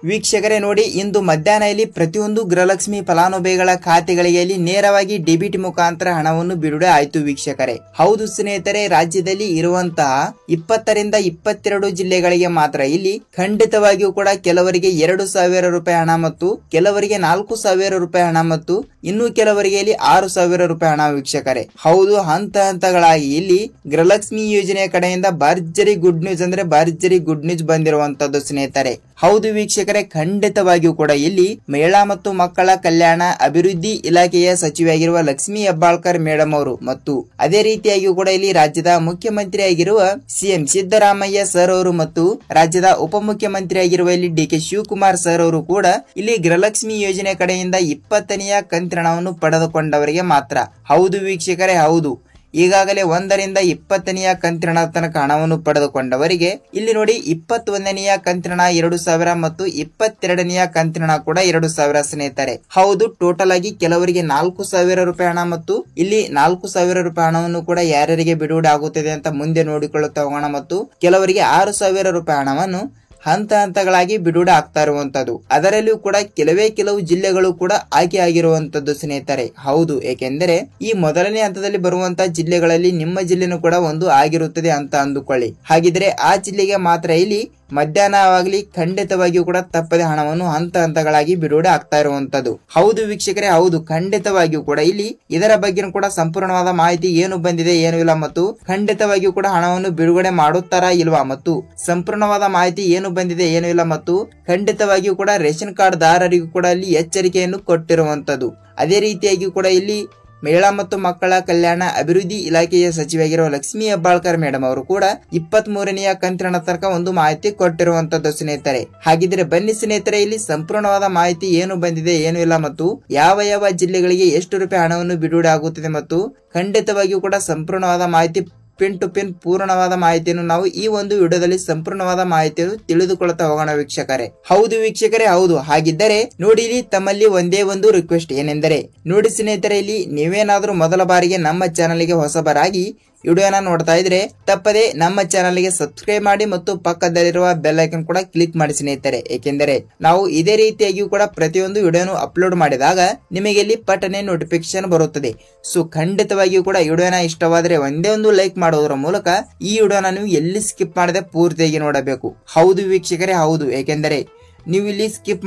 ವೀಕ್ಷಕರೇ ನೋಡಿ, ಇಂದು ಮಧ್ಯಾಹ್ನ ಇಲ್ಲಿ ಪ್ರತಿಯೊಂದು ಗೃಹಲಕ್ಷ್ಮಿ ಫಲಾನುಭವಿಗಳ ಖಾತೆಗಳಿಗೆ ಇಲ್ಲಿ ನೇರವಾಗಿ ಡೆಬಿಟ್ ಮುಖಾಂತರ ಹಣವನ್ನು ಬಿಡುಗಡೆ ಆಯಿತು ವೀಕ್ಷಕರೇ. ಹೌದು ಸ್ನೇಹಿತರೆ, ರಾಜ್ಯದಲ್ಲಿ ಇರುವಂತಹ 20ರಿಂದ 22 ಜಿಲ್ಲೆಗಳಿಗೆ ಮಾತ್ರ ಇಲ್ಲಿ ಖಂಡಿತವಾಗಿಯೂ ಕೂಡ ಕೆಲವರಿಗೆ 2,000 ರೂಪಾಯಿ ಹಣ ಮತ್ತು ಕೆಲವರಿಗೆ 4,000 ರೂಪಾಯಿ ಹಣ ಮತ್ತು ಇನ್ನು ಕೆಲವರಿಗೆ ಇಲ್ಲಿ 6,000 ರೂಪಾಯಿ ಹಣ ವೀಕ್ಷಕರೇ. ಹೌದು, ಹಂತ ಹಂತಗಳಾಗಿ ಇಲ್ಲಿ ಗೃಹಲಕ್ಷ್ಮಿ ಯೋಜನೆಯ ಕಡೆಯಿಂದ ಭರ್ಜರಿ ಗುಡ್ ನ್ಯೂಸ್ ಅಂದ್ರೆ ಭರ್ಜರಿ ಗುಡ್ ನ್ಯೂಸ್ ಬಂದಿರುವಂತದ್ದು ಸ್ನೇಹಿತರೆ. ಹೌದು ವೀಕ್ಷಕರೇ, ಖಂಡಿತವಾಗಿಯೂ ಕೂಡ ಇಲ್ಲಿ ಮಹಿಳಾ ಮತ್ತು ಮಕ್ಕಳ ಕಲ್ಯಾಣ ಅಭಿವೃದ್ಧಿ ಇಲಾಖೆಯ ಸಚಿವೆಯಾಗಿರುವ ಲಕ್ಷ್ಮಿ ಹೆಬ್ಬಾಳ್ಕರ್ ಮೇಡಮ್ ಅವರು ಮತ್ತು ಅದೇ ರೀತಿಯಾಗಿಯೂ ಕೂಡ ಇಲ್ಲಿ ರಾಜ್ಯದ ಮುಖ್ಯಮಂತ್ರಿ ಆಗಿರುವ ಸಿಎಂ ಸಿದ್ದರಾಮಯ್ಯ ಸರ್ ಅವರು ಮತ್ತು ರಾಜ್ಯದ ಉಪಮುಖ್ಯಮಂತ್ರಿ ಆಗಿರುವ ಇಲ್ಲಿ ಡಿ.ಕೆ. ಶಿವಕುಮಾರ್ ಸರ್ ಅವರು ಕೂಡ ಇಲ್ಲಿ ಗೃಹಲಕ್ಷ್ಮಿ ಯೋಜನೆ ಕಡೆಯಿಂದ 20ನೆಯ ಕಂತಿನವನ್ನು ಪಡೆದುಕೊಂಡವರಿಗೆ ಮಾತ್ರ. ಹೌದು ವೀಕ್ಷಕರೇ, ಹೌದು, ಈಗಾಗಲೇ 1ರಿಂದ 20ನೆಯ ಕಂತಿನ ತನಕ ಹಣವನ್ನು ಪಡೆದುಕೊಂಡವರಿಗೆ ಇಲ್ಲಿ ನೋಡಿ 21ನೆಯ ಕಂತಿನ 2,000 ಮತ್ತು 22ನೆಯ ಕಂತಿನ ಕೂಡ 2,000 ಸ್ನೇಹಿತರೆ. ಹೌದು, ಟೋಟಲ್ ಆಗಿ ಕೆಲವರಿಗೆ 4,000 ರೂಪಾಯಿ ಹಣ ಮತ್ತು ಇಲ್ಲಿ 4,000 ರೂಪಾಯಿ ಹಣವನ್ನು ಕೂಡ ಯಾರ್ಯಾರಿಗೆ ಬಿಡುಗಡೆ ಆಗುತ್ತದೆ ಅಂತ ಮುಂದೆ ನೋಡಿಕೊಳ್ಳುತ್ತಾ ಹೋಗೋಣ ಮತ್ತು ಕೆಲವರಿಗೆ 6,000 ರೂಪಾಯಿ ಹಣವನ್ನು ಹಂತ ಹಂತಗಳಾಗಿ ಬಿಡುಗಡೆ ಆಗ್ತಾ ಇರುವಂತದ್ದು. ಅದರಲ್ಲಿಯೂ ಕೂಡ ಕೆಲವು ಜಿಲ್ಲೆಗಳು ಕೂಡ ಆಯ್ಕೆ ಆಗಿರುವಂತದ್ದು ಸ್ನೇಹಿತರೆ. ಹೌದು, ಏಕೆಂದರೆ ಈ ಮೊದಲನೇ ಹಂತದಲ್ಲಿ ಬರುವಂತಹ ಜಿಲ್ಲೆಗಳಲ್ಲಿ ನಿಮ್ಮ ಜಿಲ್ಲೆನೂ ಕೂಡ ಒಂದು ಆಗಿರುತ್ತದೆ ಅಂತ ಅಂದುಕೊಳ್ಳಿ. ಹಾಗಿದ್ರೆ ಆ ಜಿಲ್ಲೆಗೆ ಮಾತ್ರ ಇಲ್ಲಿ ಮಧ್ಯಾಹ್ನವಾಗಲಿ ಖಂಡಿತವಾಗಿಯೂ ಕೂಡ ತಪ್ಪದೆ ಹಣವನ್ನು ಹಂತ ಹಂತಗಳಾಗಿ ಬಿಡುಗಡೆ ಆಗ್ತಾ ಇರುವಂತದ್ದು. ಹೌದು ವೀಕ್ಷಕರೇ, ಹೌದು, ಖಂಡಿತವಾಗಿಯೂ ಕೂಡ ಇಲ್ಲಿ ಇದರ ಬಗ್ಗೆ ಕೂಡ ಸಂಪೂರ್ಣವಾದ ಮಾಹಿತಿ ಏನು ಬಂದಿದೆ ಏನು ಇಲ್ಲ ಮತ್ತು ಖಂಡಿತವಾಗಿಯೂ ಕೂಡ ಹಣವನ್ನು ಬಿಡುಗಡೆ ಮಾಡುತ್ತಾರಾ ಇಲ್ವಾ ಮತ್ತು ಸಂಪೂರ್ಣವಾದ ಮಾಹಿತಿ ಏನು ಬಂದಿದೆ ಏನು ಇಲ್ಲ ಮತ್ತು ಖಂಡಿತವಾಗಿಯೂ ಕೂಡ ರೇಷನ್ ಕಾರ್ಡ್ ದಾರರಿಗೂ ಕೂಡ ಇಲ್ಲಿ ಎಚ್ಚರಿಕೆಯನ್ನು ಕೊಟ್ಟಿರುವಂತದ್ದು. ಅದೇ ರೀತಿಯಾಗಿ ಕೂಡ ಇಲ್ಲಿ ಮಹಿಳಾ ಮತ್ತು ಮಕ್ಕಳ ಕಲ್ಯಾಣ ಅಭಿವೃದ್ಧಿ ಇಲಾಖೆಯ ಸಚಿವೆಯಾಗಿರುವ ಲಕ್ಷ್ಮಿ ಹೆಬ್ಬಾಳ್ಕರ್ ಮೇಡಮ್ ಅವರು ಕೂಡ 23ನೆಯ ಕಂತಿನ ತನಕ ಒಂದು ಮಾಹಿತಿ ಕೊಟ್ಟಿರುವಂತದ್ದು ಸ್ನೇಹಿತರೆ. ಹಾಗಿದ್ರೆ ಬನ್ನಿ ಸ್ನೇಹಿತರೆ, ಇಲ್ಲಿ ಸಂಪೂರ್ಣವಾದ ಮಾಹಿತಿ ಏನು ಬಂದಿದೆ ಏನು ಇಲ್ಲ ಮತ್ತು ಯಾವ ಜಿಲ್ಲೆಗಳಿಗೆ ಎಷ್ಟು ರೂಪಾಯಿ ಹಣವನ್ನು ಬಿಡುಗಡೆ ಆಗುತ್ತದೆ ಮತ್ತು ಖಂಡಿತವಾಗಿಯೂ ಕೂಡ ಸಂಪೂರ್ಣವಾದ ಮಾಹಿತಿ ಪಿನ್ ಟು ಪಿನ್ ಪೂರ್ಣವಾದ ಮಾಹಿತಿಯನ್ನು ನಾವು ಈ ಒಂದು ವಿಡಿಯೋದಲ್ಲಿ ಸಂಪೂರ್ಣವಾದ ಮಾಹಿತಿಯನ್ನು ತಿಳಿದುಕೊಳ್ಳುತ್ತಾ ಹೋಗೋಣ ವೀಕ್ಷಕರೇ. ಹೌದು ವೀಕ್ಷಕರೇ, ಹೌದು. ಹಾಗಿದ್ದರೆ ನೋಡಿ, ಇಲ್ಲಿ ತಮ್ಮಲ್ಲಿ ಒಂದೇ ಒಂದು ರಿಕ್ವೆಸ್ಟ್ ಏನೆಂದರೆ ನೋಡಿ ಸ್ನೇಹಿತರೆ, ಇಲ್ಲಿ ನೀವೇನಾದ್ರೂ ಮೊದಲ ಬಾರಿಗೆ ನಮ್ಮ ಚಾನಲ್ಗೆ ಹೊಸಬರಾಗಿ ವಿಡಿಯೋನ ನೋಡ್ತಾ ಇದ್ರೆ ತಪ್ಪದೆ ನಮ್ಮ ಚಾನಲ್ಗೆ ಸಬ್ಸ್ಕ್ರೈಬ್ ಮಾಡಿ ಮತ್ತು ಪಕ್ಕದಲ್ಲಿರುವ ಬೆಲ್ ಐಕನ್ ಕೂಡ ಕ್ಲಿಕ್ ಮಾಡಿ ಸ್ನೇಹಿತರೆ. ಏಕೆಂದರೆ ನಾವು ಇದೇ ರೀತಿಯಾಗಿಯೂ ಕೂಡ ಪ್ರತಿಯೊಂದು ವಿಡಿಯೋನು ಅಪ್ಲೋಡ್ ಮಾಡಿದಾಗ ನಿಮಗೆ ಇಲ್ಲಿ ಪಟನೆ ನೋಟಿಫಿಕೇಶನ್ ಬರುತ್ತದೆ. ಸೊ ಖಂಡಿತವಾಗಿಯೂ ಕೂಡ ವಿಡಿಯೋನ ಇಷ್ಟವಾದರೆ ಒಂದೇ ಒಂದು ಲೈಕ್ ಮಾಡೋದ್ರ ಮೂಲಕ ಈ ವಿಡಿಯೋನ ನೀವು ಎಲ್ಲಿ ಸ್ಕಿಪ್ ಮಾಡದೆ ಪೂರ್ತಿಯಾಗಿ ನೋಡಬೇಕು. ಹೌದು ವೀಕ್ಷಕರೇ, ಹೌದು. ಏಕೆಂದರೆ ನೀವು ಇಲ್ಲಿ ಸ್ಕಿಪ್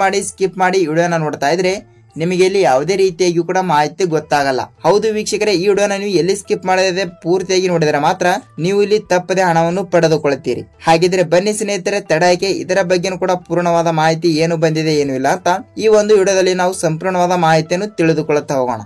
ಮಾಡಿ ವಿಡಿಯೋನ ನೋಡ್ತಾ ಇದ್ರೆ ನಿಮಗೆ ಇಲ್ಲಿ ಯಾವುದೇ ರೀತಿಯಾಗಿ ಕೂಡ ಮಾಹಿತಿ ಗೊತ್ತಾಗಲ್ಲ. ಹೌದು ವೀಕ್ಷಕರೇ, ಈ ವಿಡಿಯೋನ ನೀವು ಎಲ್ಲಿ ಸ್ಕಿಪ್ ಮಾಡದೆ ಪೂರ್ತಿಯಾಗಿ ನೋಡಿದರೆ ಮಾತ್ರ ನೀವು ಇಲ್ಲಿ ತಪ್ಪದೆ ಹಣವನ್ನು ಪಡೆದುಕೊಳ್ಳುತ್ತೀರಿ. ಹಾಗಿದ್ರೆ ಬನ್ನಿ ಸ್ನೇಹಿತರೆ, ತಡಕ್ಕೆ ಇದರ ಬಗ್ಗೆ ಕೂಡ ಪೂರ್ಣವಾದ ಮಾಹಿತಿ ಏನು ಬಂದಿದೆ ಏನು ಇಲ್ಲ ಅಂತ ಈ ಒಂದು ವಿಡಿಯೋದಲ್ಲಿ ನಾವು ಸಂಪೂರ್ಣವಾದ ಮಾಹಿತಿಯನ್ನು ತಿಳಿದುಕೊಳ್ಳುತ್ತಾ ಹೋಗೋಣ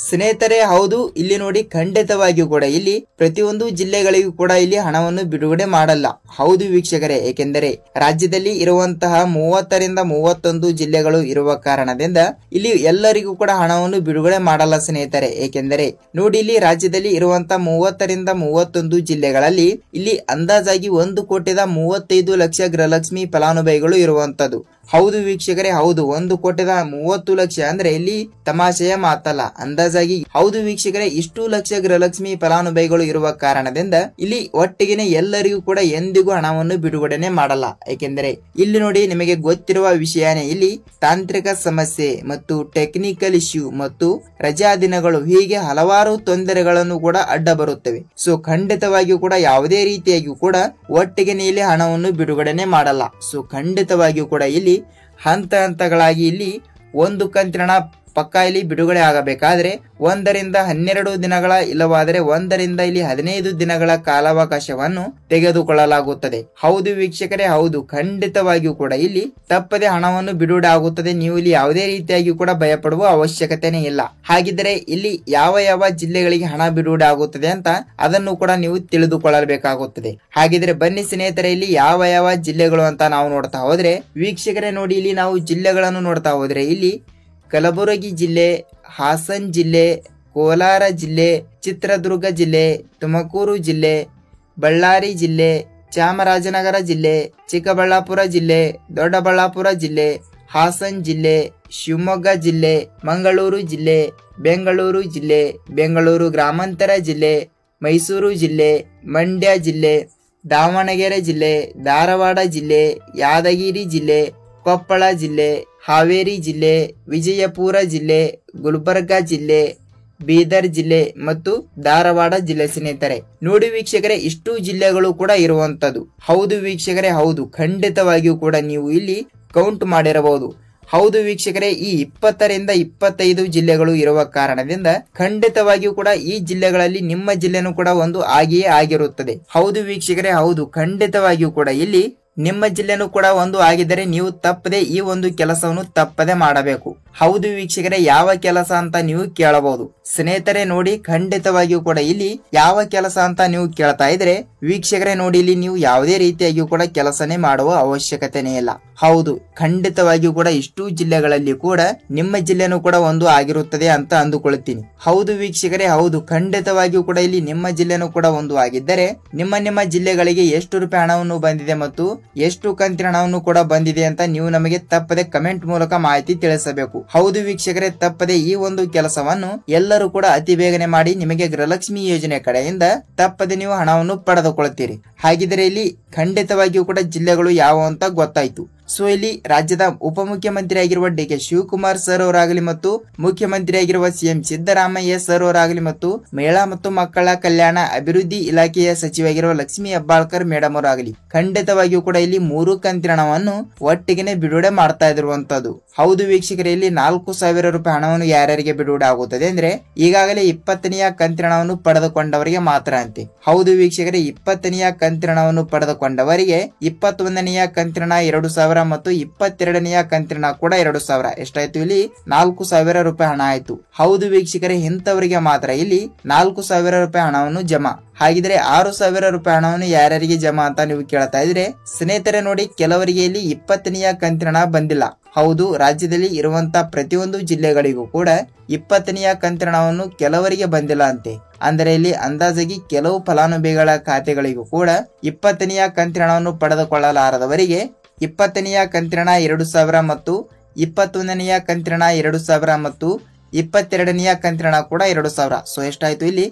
ಸ್ನೇಹಿತರೆ. ಹೌದು, ಇಲ್ಲಿ ನೋಡಿ ಖಂಡಿತವಾಗಿಯೂ ಕೂಡ ಇಲ್ಲಿ ಪ್ರತಿಯೊಂದು ಜಿಲ್ಲೆಗಳಿಗೂ ಕೂಡ ಇಲ್ಲಿ ಹಣವನ್ನು ಬಿಡುಗಡೆ ಮಾಡಲ್ಲ. ಹೌದು ವೀಕ್ಷಕರೇ, ಏಕೆಂದರೆ ರಾಜ್ಯದಲ್ಲಿ ಇರುವಂತಹ 30ರಿಂದ 31 ಜಿಲ್ಲೆಗಳು ಇರುವ ಕಾರಣದಿಂದ ಇಲ್ಲಿ ಎಲ್ಲರಿಗೂ ಕೂಡ ಹಣವನ್ನು ಬಿಡುಗಡೆ ಮಾಡಲ್ಲ ಸ್ನೇಹಿತರೆ. ಏಕೆಂದರೆ ನೋಡಿ, ಇಲ್ಲಿ ರಾಜ್ಯದಲ್ಲಿ ಇರುವಂತಹ 30ರಿಂದ 31 ಜಿಲ್ಲೆಗಳಲ್ಲಿ ಇಲ್ಲಿ ಅಂದಾಜಾಗಿ 1,35,00,000 ಗೃಹಲಕ್ಷ್ಮಿ ಫಲಾನುಭವಿಗಳು ಇರುವಂತದ್ದು. ಹೌದು ವೀಕ್ಷಕರೇ, ಹೌದು. 1,30,00,000 ಅಂದ್ರೆ ಇಲ್ಲಿ ತಮಾಷೆಯ ಮಾತಲ್ಲ, ಅಂದಾಜಾಗಿ. ಹೌದು ವೀಕ್ಷಕರೇ, ಇಷ್ಟು ಲಕ್ಷ ಗೃಹಲಕ್ಷ್ಮಿ ಫಲಾನುಭವಿಗಳು ಇರುವ ಕಾರಣದಿಂದ ಇಲ್ಲಿ ಒಟ್ಟಿಗೆ ಎಲ್ಲರಿಗೂ ಕೂಡ ಎಂದಿಗೂ ಹಣವನ್ನು ಬಿಡುಗಡೆ ಮಾಡಲ್ಲ. ಏಕೆಂದರೆ ಇಲ್ಲಿ ನೋಡಿ, ನಿಮಗೆ ಗೊತ್ತಿರುವ ವಿಷಯನೇ, ಇಲ್ಲಿ ತಾಂತ್ರಿಕ ಸಮಸ್ಯೆ ಮತ್ತು ಟೆಕ್ನಿಕಲ್ ಇಶ್ಯೂ ಮತ್ತು ರಜಾ ದಿನಗಳು ಹೀಗೆ ಹಲವಾರು ತೊಂದರೆಗಳನ್ನು ಕೂಡ ಅಡ್ಡ ಬರುತ್ತವೆ. ಸೊ ಖಂಡಿತವಾಗಿಯೂ ಕೂಡ ಯಾವುದೇ ರೀತಿಯಾಗಿಯೂ ಕೂಡ ಒಟ್ಟಿಗೆ ಇಲ್ಲಿ ಹಣವನ್ನು ಬಿಡುಗಡೆ ಮಾಡಲ್ಲ. ಸೊ ಖಂಡಿತವಾಗಿಯೂ ಕೂಡ ಇಲ್ಲಿ ಹಂತ ಹಂತಗಳಾಗಿ ಇಲ್ಲಿ ಒಂದು ಕಂತಿನ ಪಕ್ಕ ಇಲ್ಲಿ ಬಿಡುಗಡೆ ಆಗಬೇಕಾದ್ರೆ 1ರಿಂದ 12 ದಿನಗಳ ಇಲ್ಲವಾದರೆ 1ರಿಂದ ಇಲ್ಲಿ 15 ದಿನಗಳ ಕಾಲಾವಕಾಶವನ್ನು ತೆಗೆದುಕೊಳ್ಳಲಾಗುತ್ತದೆ. ಹೌದು ವೀಕ್ಷಕರೇ, ಹೌದು. ಖಂಡಿತವಾಗಿಯೂ ಕೂಡ ಇಲ್ಲಿ ತಪ್ಪದೆ ಹಣವನ್ನು ಬಿಡುಗಡೆ ಆಗುತ್ತದೆ. ನೀವು ಇಲ್ಲಿ ಯಾವುದೇ ರೀತಿಯಾಗಿ ಕೂಡ ಭಯಪಡುವ ಅವಶ್ಯಕತೆನೇ ಇಲ್ಲ. ಹಾಗಿದ್ರೆ ಇಲ್ಲಿ ಯಾವ ಜಿಲ್ಲೆಗಳಿಗೆ ಹಣ ಬಿಡುಗಡೆ ಆಗುತ್ತದೆ ಅಂತ ಅದನ್ನು ಕೂಡ ನೀವು ತಿಳಿದುಕೊಳ್ಳಬೇಕಾಗುತ್ತದೆ. ಹಾಗಿದ್ರೆ ಬನ್ನಿ ಸ್ನೇಹಿತರೆ, ಇಲ್ಲಿ ಯಾವ ಜಿಲ್ಲೆಗಳು ಅಂತ ನಾವು ನೋಡ್ತಾ ಹೋದ್ರೆ ವೀಕ್ಷಕರೇ ನೋಡಿ, ಇಲ್ಲಿ ನಾವು ಜಿಲ್ಲೆಗಳನ್ನು ನೋಡ್ತಾ ಹೋದ್ರೆ ಇಲ್ಲಿ ಕಲಬುರಗಿ ಜಿಲ್ಲೆ, ಹಾಸನ್ ಜಿಲ್ಲೆ, ಕೋಲಾರ ಜಿಲ್ಲೆ, ಚಿತ್ರದುರ್ಗ ಜಿಲ್ಲೆ, ತುಮಕೂರು ಜಿಲ್ಲೆ, ಬಳ್ಳಾರಿ ಜಿಲ್ಲೆ, ಚಾಮರಾಜನಗರ ಜಿಲ್ಲೆ, ಚಿಕ್ಕಬಳ್ಳಾಪುರ ಜಿಲ್ಲೆ, ದೊಡ್ಡಬಳ್ಳಾಪುರ ಜಿಲ್ಲೆ, ಹಾಸನ್ ಜಿಲ್ಲೆ, ಶಿವಮೊಗ್ಗ ಜಿಲ್ಲೆ, ಮಂಗಳೂರು ಜಿಲ್ಲೆ, ಬೆಂಗಳೂರು ಜಿಲ್ಲೆ, ಬೆಂಗಳೂರು ಗ್ರಾಮಾಂತರ ಜಿಲ್ಲೆ, ಮೈಸೂರು ಜಿಲ್ಲೆ, ಮಂಡ್ಯ ಜಿಲ್ಲೆ, ದಾವಣಗೆರೆ ಜಿಲ್ಲೆ, ಧಾರವಾಡ ಜಿಲ್ಲೆ, ಯಾದಗಿರಿ ಜಿಲ್ಲೆ, ಕೊಪ್ಪಳ ಜಿಲ್ಲೆ, ಹಾವೇರಿ ಜಿಲ್ಲೆ, ವಿಜಯಪುರ ಜಿಲ್ಲೆ, ಗುಲ್ಬರ್ಗಾ ಜಿಲ್ಲೆ, ಬೀದರ್ ಜಿಲ್ಲೆ ಮತ್ತು ಧಾರವಾಡ ಜಿಲ್ಲೆ ಸ್ನೇಹಿತರೆ. ನೋಡಿ ವೀಕ್ಷಕರೇ, ಇಷ್ಟು ಜಿಲ್ಲೆಗಳು ಕೂಡ ಇರುವಂತದ್ದು. ಹೌದು ವೀಕ್ಷಕರೇ, ಹೌದು, ಖಂಡಿತವಾಗಿಯೂ ಕೂಡ ನೀವು ಇಲ್ಲಿ ಕೌಂಟ್ ಮಾಡಿರಬಹುದು. ಹೌದು ವೀಕ್ಷಕರೇ, ಈ 20ರಿಂದ 25 ಜಿಲ್ಲೆಗಳು ಇರುವ ಕಾರಣದಿಂದ ಖಂಡಿತವಾಗಿಯೂ ಕೂಡ ಈ ಜಿಲ್ಲೆಗಳಲ್ಲಿ ನಿಮ್ಮ ಜಿಲ್ಲೆನೂ ಕೂಡ ಒಂದು ಆಗಿಯೇ ಆಗಿರುತ್ತದೆ. ಹೌದು ವೀಕ್ಷಕರೇ, ಹೌದು, ಖಂಡಿತವಾಗಿಯೂ ಕೂಡ ಇಲ್ಲಿ ನಿಮ್ಮ ಜಿಲ್ಲೆನೂ ಕೂಡ ಒಂದು ಆಗಿದ್ದರೆ ನೀವು ತಪ್ಪದೆ ಈ ಒಂದು ಕೆಲಸವನ್ನು ತಪ್ಪದೆ ಮಾಡಬೇಕು. ಹೌದು ವೀಕ್ಷಕರೇ, ಯಾವ ಕೆಲಸ ಅಂತ ನೀವು ಕೇಳಬಹುದು. ಸ್ನೇಹಿತರೆ ನೋಡಿ, ಖಂಡಿತವಾಗಿಯೂ ಕೂಡ ಇಲ್ಲಿ ಯಾವ ಕೆಲಸ ಅಂತ ನೀವು ಕೇಳ್ತಾ ಇದ್ರೆ ವೀಕ್ಷಕರೇ ನೋಡಿ, ಇಲ್ಲಿ ನೀವು ಯಾವುದೇ ರೀತಿಯಾಗಿಯೂ ಕೂಡ ಕೆಲಸನೇ ಮಾಡುವ ಅವಶ್ಯಕತೆನೇ ಇಲ್ಲ. ಹೌದು, ಖಂಡಿತವಾಗಿಯೂ ಕೂಡ ಇಷ್ಟು ಜಿಲ್ಲೆಗಳಲ್ಲಿ ಕೂಡ ನಿಮ್ಮ ಜಿಲ್ಲೆನೂ ಕೂಡ ಒಂದು ಆಗಿರುತ್ತದೆ ಅಂತ ಅಂದುಕೊಳ್ತೀನಿ. ಹೌದು ವೀಕ್ಷಕರೇ, ಹೌದು, ಖಂಡಿತವಾಗಿಯೂ ಕೂಡ ಇಲ್ಲಿ ನಿಮ್ಮ ಜಿಲ್ಲೆನೂ ಕೂಡ ಒಂದು ಆಗಿದ್ದರೆ ನಿಮ್ಮ ಜಿಲ್ಲೆಗಳಿಗೆ ಎಷ್ಟು ರೂಪಾಯಿ ಹಣವನ್ನು ಬಂದಿದೆ ಮತ್ತು ಎಷ್ಟು ಕಂತಿನ ಹಣವನ್ನು ಕೂಡ ಬಂದಿದೆ ಅಂತ ನೀವು ನಮಗೆ ತಪ್ಪದೆ ಕಮೆಂಟ್ ಮೂಲಕ ಮಾಹಿತಿ ತಿಳಿಸಬೇಕು. ಹೌದು ವೀಕ್ಷಕರೇ, ತಪ್ಪದೆ ಈ ಒಂದು ಕೆಲಸವನ್ನು ಎಲ್ಲರೂ ಕೂಡ ಅತಿ ಬೇಗನೆ ಮಾಡಿ ನಿಮಗೆ ಗೃಹಲಕ್ಷ್ಮಿ ಯೋಜನೆ ಕಡೆಯಿಂದ ತಪ್ಪದೆ ನೀವು ಹಣವನ್ನು ಪಡೆದುಕೊಳ್ಳುತ್ತೀರಿ. ಹಾಗಿದ್ರೆ ಇಲ್ಲಿ ಖಂಡಿತವಾಗಿಯೂ ಕೂಡ ಜಿಲ್ಲೆಗಳು ಯಾವ ಅಂತ ಗೊತ್ತಾಯ್ತು. ಸೊ ಇಲ್ಲಿ ರಾಜ್ಯದ ಉಪಮುಖ್ಯಮಂತ್ರಿ ಆಗಿರುವ ಡಿ ಕೆ ಶಿವಕುಮಾರ್ ಸರ್ ಅವರಾಗಲಿ ಮತ್ತು ಮುಖ್ಯಮಂತ್ರಿ ಆಗಿರುವ ಸಿಎಂ ಸಿದ್ದರಾಮಯ್ಯ ಸರ್ ಅವರಾಗಲಿ ಮತ್ತು ಮಹಿಳಾ ಮತ್ತು ಮಕ್ಕಳ ಕಲ್ಯಾಣ ಅಭಿವೃದ್ಧಿ ಇಲಾಖೆಯ ಸಚಿವರಾಗಿರುವ ಲಕ್ಷ್ಮೀ ಹೆಬ್ಬಾಳ್ಕರ್ ಮೇಡಮ್ ಅವರಾಗಲಿ ಖಂಡಿತವಾಗಿಯೂ ಕೂಡ ಇಲ್ಲಿ 3 ಕಂತಿನ ಹಣವನ್ನು ಒಟ್ಟಿಗೆ ಬಿಡುಗಡೆ ಮಾಡ್ತಾ ಇರುವಂತದ್ದು. ಹೌದು ವೀಕ್ಷಕರೇ, ಇಲ್ಲಿ 4,000 ರೂಪಾಯಿ ಹಣವನ್ನು ಯಾರ್ಯಾರಿಗೆ ಬಿಡುಗಡೆ ಆಗುತ್ತದೆ ಅಂದ್ರೆ ಈಗಾಗಲೇ 20ನೆಯ ಕಂತಿನ ಹಣವನ್ನು ಪಡೆದುಕೊಂಡವರಿಗೆ ಮಾತ್ರ ಅಂತೆ. ಹೌದು ವೀಕ್ಷಕರೇ, 20ನೆಯ ಕಂತಿನ ಹಣವನ್ನು ಪಡೆದುಕೊಂಡವರಿಗೆ 21ನೆಯ ಕಂತಿನ 2,000 ಮತ್ತು 22ನೆಯ ಕಂತಿನ ಕೂಡ 2,000 ಎಷ್ಟಾಯ್ತು? ಇಲ್ಲಿ 4,000 ರೂಪಾಯಿ ಹಣ ಆಯ್ತು. ಹೌದು ವೀಕ್ಷಕರೇ, ಇಂಥವರಿಗೆ ಮಾತ್ರ ಇಲ್ಲಿ 4,000 ರೂಪಾಯಿ ಹಣವನ್ನು ಜಮಾ. ಹಾಗಿದ್ರೆ 6,000 ರೂಪಾಯಿ ಹಣವನ್ನು ಯಾರ್ಯಾರಿಗೆ ಜಮಾ ಅಂತ ನೀವು ಕೇಳ್ತಾ ಇದ್ರೆ ಸ್ನೇಹಿತರೆ ನೋಡಿ, ಕೆಲವರಿಗೆ ಇಲ್ಲಿ 20ನೆಯ ಕಂತಿನ ಹಣ ಬಂದಿಲ್ಲ. ಹೌದು, ರಾಜ್ಯದಲ್ಲಿ ಇರುವಂತಹ ಪ್ರತಿಯೊಂದು ಜಿಲ್ಲೆಗಳಿಗೂ ಕೂಡ 20ನೆಯ ಕಂತಿನ ಹಣವನ್ನು ಕೆಲವರಿಗೆ ಬಂದಿಲ್ಲ ಅಂತೆ. ಅಂದರೆ ಇಲ್ಲಿ ಅಂದಾಜಾಗಿ ಕೆಲವು ಫಲಾನುಭವಿಗಳ ಖಾತೆಗಳಿಗೂ ಕೂಡ 20ನೆಯ ಕಂತಿನ ಹಣವನ್ನು ಪಡೆದುಕೊಳ್ಳಲಾರದವರಿಗೆ 20ನೆಯ ಕಂತಿನ 2,000 ಮತ್ತು 21ನೆಯ ಕಂತಿನ 2,000 ಮತ್ತು 22ನೆಯ ಕಂತಿನ ಕೂಡ 2,000. ಸೊ ಎಷ್ಟಾಯ್ತು? ಇಲ್ಲಿ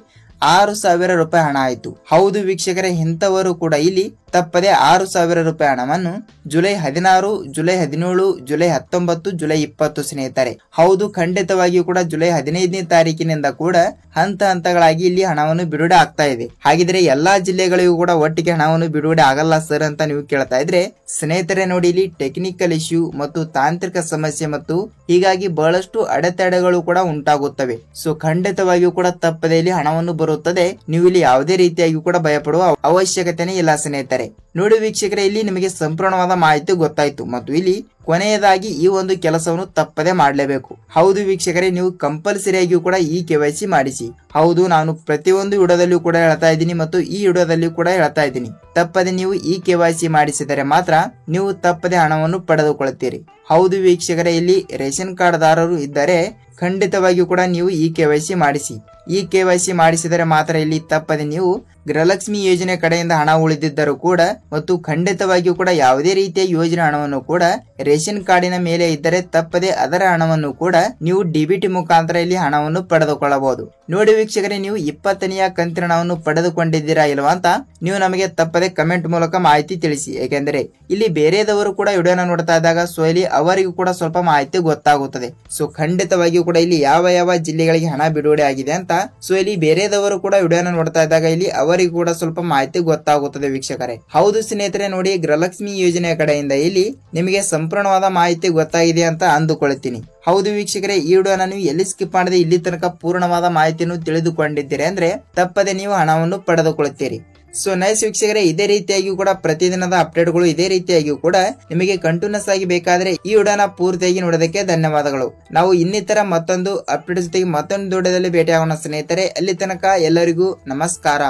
6,000 ರೂಪಾಯಿ ಹಣ ಆಯ್ತು. ಹೌದು ವೀಕ್ಷಕರೇ, ಇಂಥವರು ಕೂಡ ಇಲ್ಲಿ ತಪ್ಪದೆ 6,000 ರೂಪಾಯಿ ಹಣವನ್ನು ಜುಲೈ 16, ಜುಲೈ 17, ಜುಲೈ 19, ಜುಲೈ 20 ಸ್ನೇಹಿತರೆ. ಹೌದು, ಖಂಡಿತವಾಗಿಯೂ ಕೂಡ ಜುಲೈ 15ನೇ ತಾರೀಕಿನಿಂದ ಕೂಡ ಹಂತಗಳಾಗಿ ಇಲ್ಲಿ ಹಣವನ್ನು ಬಿಡುಗಡೆ ಆಗ್ತಾ ಇದೆ. ಹಾಗಿದ್ರೆ ಎಲ್ಲಾ ಜಿಲ್ಲೆಗಳಿಗೂ ಕೂಡ ಒಟ್ಟಿಗೆ ಹಣವನ್ನು ಬಿಡುಗಡೆ ಆಗಲ್ಲ ಸರ್ ಅಂತ ನೀವು ಕೇಳ್ತಾ ಇದ್ರೆ ಸ್ನೇಹಿತರೆ ನೋಡಿ, ಇಲ್ಲಿ ಟೆಕ್ನಿಕಲ್ ಇಶ್ಯೂ ಮತ್ತು ತಾಂತ್ರಿಕ ಸಮಸ್ಯೆ ಮತ್ತು ಹೀಗಾಗಿ ಬಹಳಷ್ಟು ಅಡೆತಡೆಗಳು ಕೂಡ ಉಂಟಾಗುತ್ತವೆ. ಸೊ ಖಂಡಿತವಾಗಿಯೂ ಕೂಡ ತಪ್ಪದೆ ಇಲ್ಲಿ ಹಣವನ್ನು ಬರುತ್ತದೆ. ನೀವು ಇಲ್ಲಿ ಯಾವುದೇ ರೀತಿಯಾಗಿ ಕೂಡ ಭಯಪಡುವ ಅವಶ್ಯಕತೆನೇ ಇಲ್ಲ ಸ್ನೇಹಿತರೆ. ನೋಡಿ ವೀಕ್ಷಕರೇ, ಇಲ್ಲಿ ನಿಮಗೆ ಸಂಪೂರ್ಣವಾದ ಮಾಹಿತಿ ಗೊತ್ತಾಯ್ತು ಮತ್ತು ಇಲ್ಲಿ ಕೊನೆಯದಾಗಿ ಈ ಒಂದು ಕೆಲಸವನ್ನು ತಪ್ಪದೆ ಮಾಡಲೇಬೇಕು. ಹೌದು ವೀಕ್ಷಕರೇ, ನೀವು ಕಂಪಲ್ಸರಿಯಾಗಿಯೂ ಕೂಡ ಈ KYC ಮಾಡಿಸಿ. ಹೌದು, ನಾನು ಪ್ರತಿಯೊಂದು ವಿಡಿಯೋದಲ್ಲಿಯೂ ಕೂಡ ಹೇಳ್ತಾ ಇದ್ದೀನಿ ಮತ್ತು ಈ ವಿಡಿಯೋದಲ್ಲಿ ಕೂಡ ಹೇಳ್ತಾ ಇದ್ದೀನಿ, ತಪ್ಪದೆ ನೀವು ಈ KYC ಮಾಡಿಸಿದರೆ ಮಾತ್ರ ನೀವು ತಪ್ಪದೆ ಹಣವನ್ನು ಪಡೆದುಕೊಳ್ಳುತ್ತೀರಿ. ಹೌದು ವೀಕ್ಷಕರೇ, ಇಲ್ಲಿ ರೇಷನ್ ಕಾರ್ಡ್ ದಾರರು ಇದ್ದರೆ ಖಂಡಿತವಾಗಿಯೂ ಕೂಡ ನೀವು ಈ KYC ಮಾಡಿಸಿ. ಈ KYC ಮಾಡಿಸಿದರೆ ಮಾತ್ರ ಇಲ್ಲಿ ತಪ್ಪದೆ ನೀವು ಗೃಹಲಕ್ಷ್ಮಿ ಯೋಜನೆ ಕಡೆಯಿಂದ ಹಣ ಉಳಿದಿದ್ದರೂ ಕೂಡ ಮತ್ತು ಖಂಡಿತವಾಗಿಯೂ ಕೂಡ ಯಾವುದೇ ರೀತಿಯ ಯೋಜನೆ ಹಣವನ್ನು ಕೂಡ ರೇಷನ್ ಕಾರ್ಡಿನ ಮೇಲೆ ಇದ್ದರೆ ತಪ್ಪದೆ ಅದರ ಹಣವನ್ನು ಕೂಡ ನೀವು DBT ಮುಖಾಂತರ ಇಲ್ಲಿ ಹಣವನ್ನು ಪಡೆದುಕೊಳ್ಳಬಹುದು. ನೋಡಿ ವೀಕ್ಷಕರೇ, ನೀವು 20ನೆಯ ಕಂತಿನ ಹಣವನ್ನು ಪಡೆದುಕೊಂಡಿದ್ದೀರಾ ಇಲ್ವಾ ಅಂತ ನೀವು ನಮಗೆ ತಪ್ಪದೆ ಕಮೆಂಟ್ ಮೂಲಕ ಮಾಹಿತಿ ತಿಳಿಸಿ. ಏಕೆಂದರೆ ಇಲ್ಲಿ ಬೇರೆದವರು ಕೂಡ ವಿಡಿಯೋನ ನೋಡ್ತಾ ಇದ್ದಾಗ ಸೊ ಇಲ್ಲಿ ಅವರಿಗೂ ಕೂಡ ಸ್ವಲ್ಪ ಮಾಹಿತಿ ಗೊತ್ತಾಗುತ್ತದೆ. ಸೊ ಖಂಡಿತವಾಗಿಯೂ ಕೂಡ ಇಲ್ಲಿ ಯಾವ ಜಿಲ್ಲೆಗಳಿಗೆ ಹಣ ಬಿಡುಗಡೆ ಆಗಿದೆ ಅಂತ ಸೊ ಇಲ್ಲಿ ಬೇರೆದವರು ಕೂಡ ವಿಡಿಯೋನ ನೋಡ್ತಾ ಇದ್ದಾಗ ಇಲ್ಲಿ ಅವರಿಗೂ ಕೂಡ ಸ್ವಲ್ಪ ಮಾಹಿತಿ ಗೊತ್ತಾಗುತ್ತದೆ ವೀಕ್ಷಕರೇ. ಹೌದು ಸ್ನೇಹಿತರೆ ನೋಡಿ, ಗೃಹಲಕ್ಷ್ಮಿ ಯೋಜನೆ ಕಡೆಯಿಂದ ಇಲ್ಲಿ ನಿಮಗೆ ಸಂಪೂರ್ಣವಾದ ಮಾಹಿತಿ ಗೊತ್ತಾಗಿದೆ ಅಂತ ಅಂದುಕೊಳ್ತೀನಿ. ಹೌದು ವೀಕ್ಷಕರೇ, ಈ ವಿಡಿಯೋನ ನೀವು ಎಲ್ಲಿ ಸ್ಕಿಪ್ ಮಾಡದೆ ಇಲ್ಲಿ ತನಕ ಪೂರ್ಣವಾದ ಮಾಹಿತಿಯನ್ನು ತಿಳಿದುಕೊಂಡಿದ್ದೀರಿ ಅಂದ್ರೆ ತಪ್ಪದೆ ನೀವು ಹಣವನ್ನು ಪಡೆದುಕೊಳ್ಳುತ್ತೀರಿ. ಸೊ ನೈಸ್ ವೀಕ್ಷಕರೇ, ಇದೇ ರೀತಿಯಾಗಿಯೂ ಕೂಡ ಪ್ರತಿದಿನದ ಅಪ್ಡೇಟ್ಗಳು ಇದೇ ರೀತಿಯಾಗಿಯೂ ಕೂಡ ನಿಮಗೆ ಕಂಟಿನ್ಯೂಸ್ ಆಗಿ ಬೇಕಾದ್ರೆ ಈ ವಿಡಿಯೋನ ಪೂರ್ತಿಯಾಗಿ ನೋಡೋದಕ್ಕೆ ಧನ್ಯವಾದಗಳು. ನಾವು ಇನ್ನಿತರ ಮತ್ತೊಂದು ಅಪ್ಡೇಟ್ ಜೊತೆಗೆ ಮತ್ತೊಂದು ವಿಡಿಯೋದಲ್ಲಿ ಭೇಟಿಯಾಗೋಣ ಸ್ನೇಹಿತರೆ. ಅಲ್ಲಿ ತನಕ ಎಲ್ಲರಿಗೂ ನಮಸ್ಕಾರ.